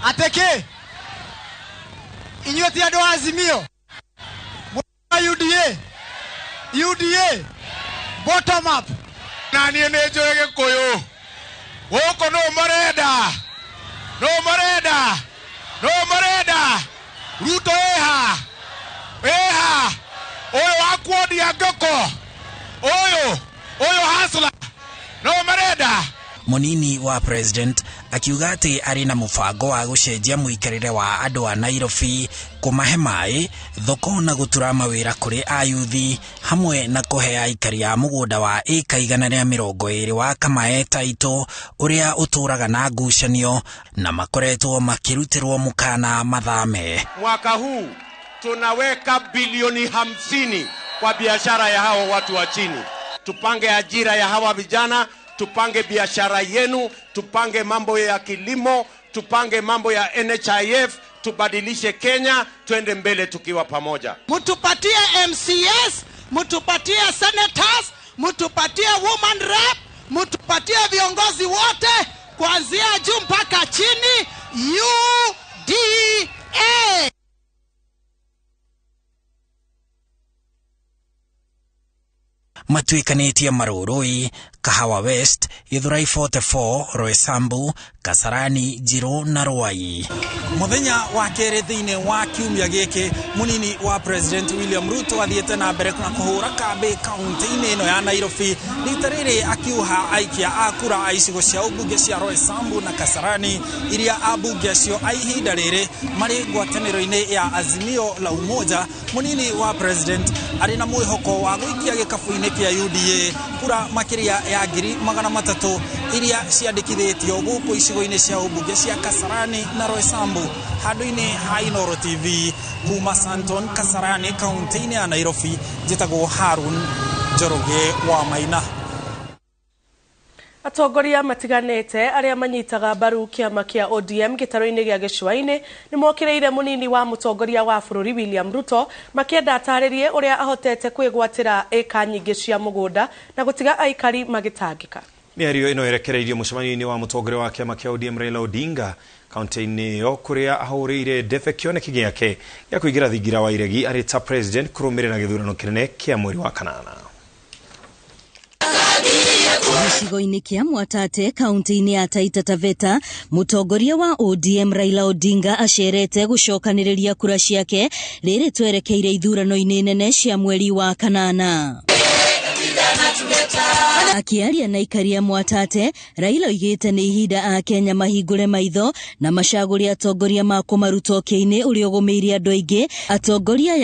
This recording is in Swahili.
Ateke. Inyuĩ ti andũ a Azimio. UDA. Bottom up. Na niĩ nĩ njũĩ Gĩkũyũ. Gũkũ no marenda. Ruto eha. Oyo akuodia ngoko. Oyo hasla. No marenda. Munini wa president akiuga ati ari na mubango wa gucenjia muikarire wa andu a Nairobi kumahe mai thoko na gutura mawira kuri ayuthi hamwe na kuhe aikari a mugunda wa eka 120 wa Kamae Taito uria uturaga na ngucanio na makoretwo makirutirwo mukana mathame. Mwaka huu tunaweka bilioni 50 kwa biashara ya hawa watu wa chini. Tupange ajira ya hawa vijana, tupange biashara yenu, tupange mambo ya kilimo, tupange mambo ya NHIF, tubadilishe Kenya, tuende mbele tukiwa pamoja. Mutupatie MCS, mutupatie senators, mutupatie woman rep, mutupatie viongozi wote kuanzia juu mpaka chini. UDA. Matuikanitie Marurui, Kahawa West, Githurai 44, Roysambu, Kasarani, Njiro na Ruai. Muthenya wa kere thiine wa kiumia giki munini wa President William Ruto athiete na mbere na kuhura kambi kaunti-ini ino ya Nairobi ritariri akiuha aikia akura aicigo cia ubunge cia Roysambu na Kasarani iria abunge acio aihinda riri mari ngwataniro-ini ya Azimio la Umoja. Munini wa President ari na mwihoko wa guikia gikabu-ini kia UDA kura makiria ya 300,000 iria ciandikithitio guku icigo-ini cia ubunge cia Kasarani na Roysambu. Handu-ini ha Inooro TV kuma Santon, Kasarani, kaunti-ini ya Nairobi, njitagwo Harun Njoroge wa Maina. Atongoria matiganete aria manyitaga mbaru kiama kia ODM gitaro-ini gia Gicũa-ini ni mokireire munini wa mutongoria wa bururi William Ruto makienda ataririe uria ahotete kwigwatira eka nyingi cia mugunda na gutiga aikari magitangika. Mĩario ĩno ĩrekereirio mũcemanio-inĩ wa mutongoria wa kiama kia ODM Raila Odinga kaunti-inĩ yo kuria ahũrĩire ndebe kĩoneki gĩake gĩa kũingĩra thingira wa iregi arĩ ta president kũrũmĩrĩra gĩthurano kĩnene kĩa mweri wa kanana. Gĩcigo-inĩ kia Mwatate kaunti-inĩ ya Taita Taveta mutongoria wa ODM Raila Odinga acerete gucokanĩrĩria kura ciake rĩrĩ twerekeire ithurano-inĩ nene cia mweri wa kanana. Akiaria na aikari a Mwatate, Raila oigĩte nĩ ihinda a Kenya mahingũre maitho na macagũri atongoria ma kũmaruta ũkĩa-inĩ ũrĩa ũgũmĩire andũ aingĩ. Atongoria